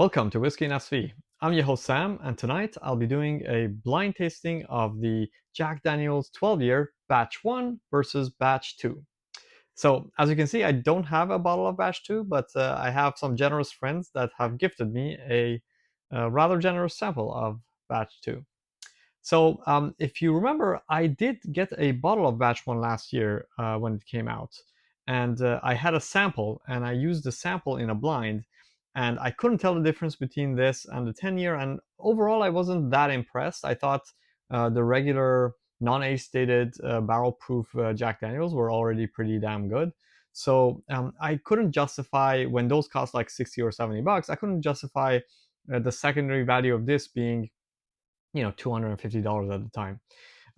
Welcome to Whiskey and SV. I'm your host Sam, and tonight I'll be doing a blind tasting of the Jack Daniel's 12-year Batch 1 versus Batch 2. So, as you can see, I don't have a bottle of Batch 2, but I have some generous friends that have gifted me a rather generous sample of Batch 2. So, if you remember, I did get a bottle of Batch 1 last year when it came out. And I had a sample, and I used the sample in a blind, and I couldn't tell the difference between this and the 10-year. And overall, I wasn't that impressed. I thought the regular non-age stated barrel proof Jack Daniels were already pretty damn good. So I couldn't justify, when those cost like 60 or 70 bucks, I couldn't justify the secondary value of this being $250 at the time.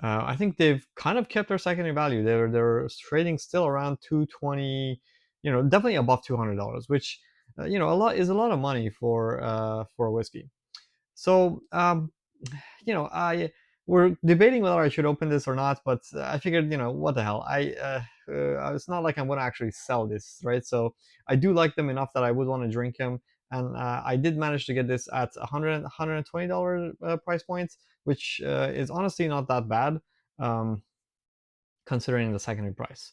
I think they've kind of kept their secondary value. They're trading still around 220, definitely above $200, which a lot of money for a whiskey. So I we're debating whether I should open this or not, but I figured, what the hell? It's not like I'm going to actually sell this, right? So I do like them enough that I would want to drink them, and I did manage to get this at $120 price point, which is honestly not that bad. Considering the secondary price.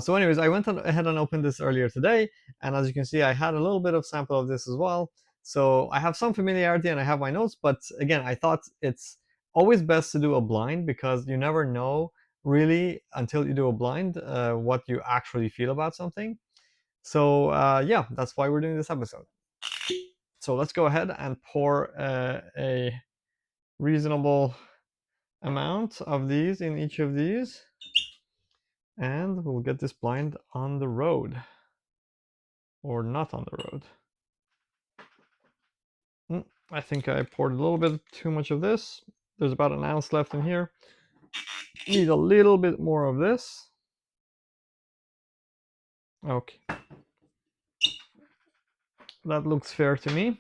So anyways, I went ahead and opened this earlier today, and as you can see, I had a little bit of sample of this as well. So I have some familiarity and I have my notes, but again, I thought it's always best to do a blind because you never know really until you do a blind what you actually feel about something. So yeah, that's why we're doing this episode. So let's go ahead and pour a reasonable amount of these in each of these, and we'll get this blind on the road, or not on the road. I think I poured a little bit too much of this. There's about an ounce left in here. Need a little bit more of this. Okay, that looks fair to me.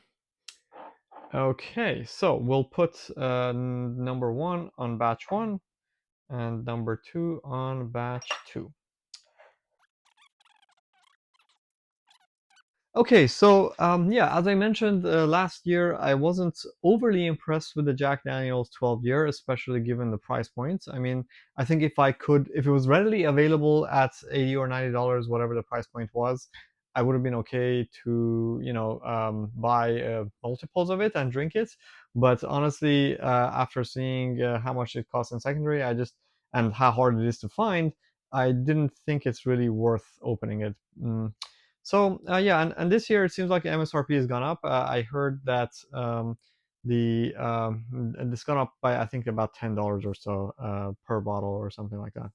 Okay, so we'll put number 1 on batch 1 and number 2 on batch 2. Okay, so yeah, as I mentioned last year, I wasn't overly impressed with the Jack Daniel's 12-year, especially given the price points. I mean, I think if it was readily available at $80 or $90, whatever the price point was, I would have been okay to, buy multiples of it and drink it. But honestly, after seeing how much it costs in secondary, and how hard it is to find, I didn't think it's really worth opening it. So yeah, and this year it seems like MSRP has gone up. I heard that it's gone up by I think about $10 or so per bottle or something like that.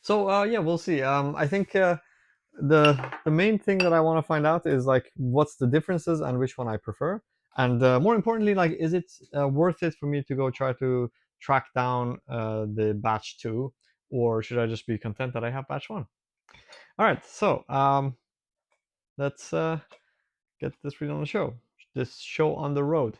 So yeah, we'll see. I think the main thing that I want to find out is like what's the differences and which one I prefer, and more importantly, like is it worth it for me to go try to track down the batch 2, or should I just be content that I have batch 1? All right, so let's get this read on the show. This show on the road.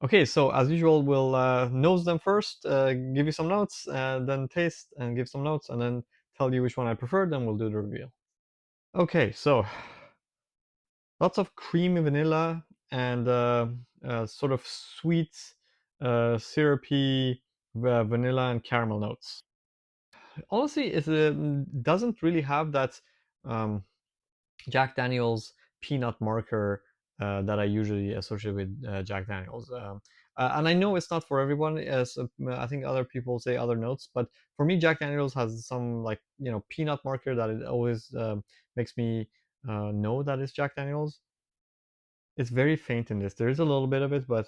Okay, so as usual, we'll nose them first, give you some notes, then taste and give some notes, and then tell you which one I prefer. Then we'll do the reveal. Okay, so lots of creamy vanilla and sort of sweet, syrupy vanilla and caramel notes. Honestly, it doesn't really have that Jack Daniel's peanut marker that I usually associate with Jack Daniel's. And I know it's not for everyone, as I think other people say other notes, but for me, Jack Daniel's has some like peanut marker that it always makes me know that it's Jack Daniel's. It's very faint in this. There is a little bit of it, but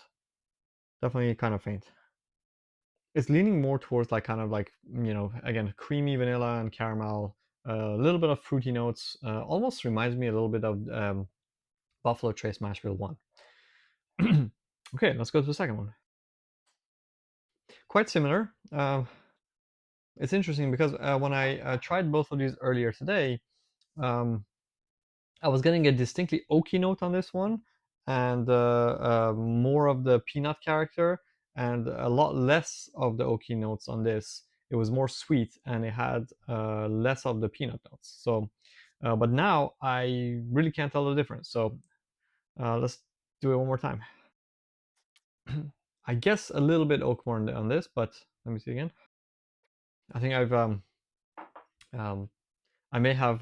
definitely kind of faint. It's leaning more towards like kind of like again creamy vanilla and caramel, a little bit of fruity notes. Almost reminds me a little bit of Buffalo Trace Mashville 1. Okay, let's go to the second one. Quite similar. It's interesting because when I tried both of these earlier today, um, I was getting a distinctly oaky note on this one, and more of the peanut character, and a lot less of the oaky notes on this. It was more sweet, and it had less of the peanut notes. So, but now I really can't tell the difference. So Let's do it one more time. I guess a little bit oak more on this, but let me see again. I think um, I may have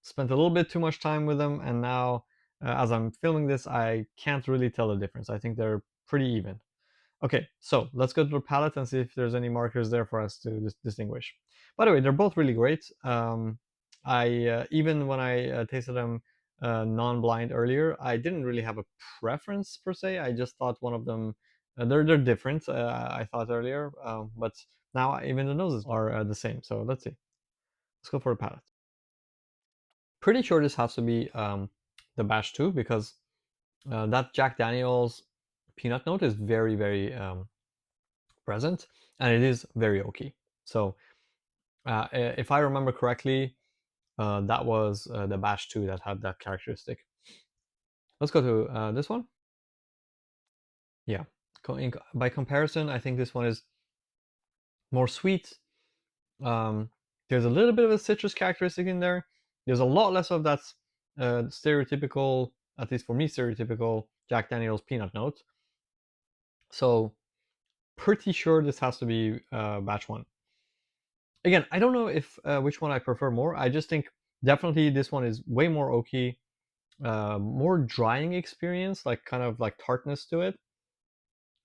spent a little bit too much time with them, and now as I'm filming this, I can't really tell the difference. I think they're pretty even. Okay, so let's go to the palette and see if there's any markers there for us to distinguish. By the way, they're both really great. I even when I tasted them non-blind earlier, I didn't really have a preference per se. I just thought one of them they're different. I thought earlier, but now even the noses are the same. So let's see. Let's go for a palette. Pretty sure this has to be the batch 2 because that Jack Daniels peanut note is very, very present, and it is very oaky. So if I remember correctly, that was the batch 2 that had that characteristic. Let's go to this one. Yeah, by comparison, I think this one is more sweet. There's a little bit of a citrus characteristic in there. There's a lot less of that stereotypical, at least for me, stereotypical Jack Daniels peanut note. So pretty sure this has to be batch 1. Again, I don't know if which one I prefer more. I just think definitely this one is way more oaky, more drying experience, like kind of like tartness to it.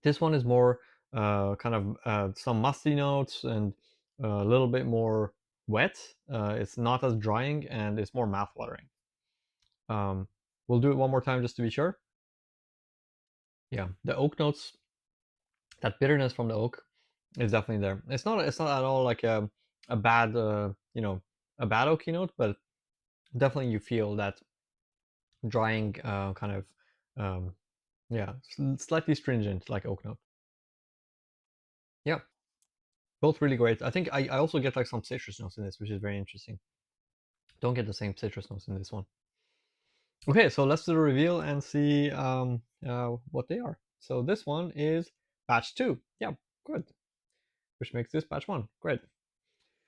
This one is more kind of some musty notes and a little bit more wet. It's not as drying and it's more mouth-watering. We'll do it one more time just to be sure. Yeah, the oak notes, that bitterness from the oak is definitely there. It's not at all like a bad a bad oaky note, but definitely you feel that drying kind of yeah, slightly stringent like oak note. Yeah, both really great. I think I also get like some citrus notes in this, which is very interesting. Don't get the same citrus notes in this one. Okay, so let's do the reveal and see what they are. So this one is batch 2. Yeah, good. Which makes this batch 1. Great.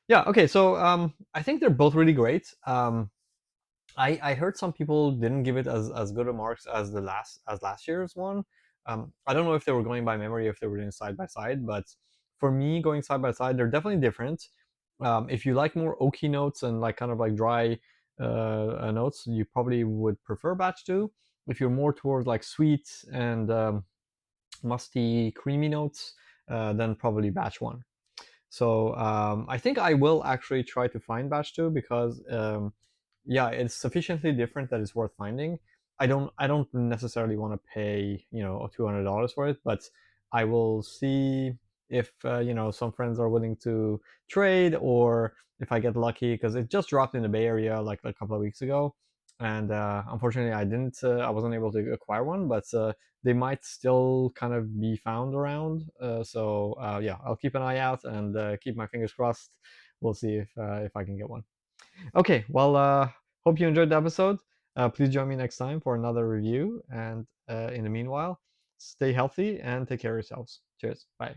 Yeah, okay, so I think they're both really great. I heard some people didn't give it as good a marks as last year's one. I don't know if they were going by memory, if they were doing side by side, but for me, going side by side, they're definitely different. If you like more oaky notes and like kind of like dry notes, you probably would prefer batch 2. If you're more towards like sweet and musty, creamy notes, then probably batch 1. So I think I will actually try to find batch 2 because yeah, it's sufficiently different that it's worth finding. I don't necessarily want to pay $200 for it, but I will see if some friends are willing to trade, or if I get lucky because it just dropped in the Bay Area like a couple of weeks ago, and unfortunately I wasn't able to acquire one, but they might still kind of be found around. So yeah, I'll keep an eye out and keep my fingers crossed. We'll see if I can get one. Okay, well, hope you enjoyed the episode. Please join me next time for another review. And in the meanwhile, stay healthy and take care of yourselves. Cheers. Bye.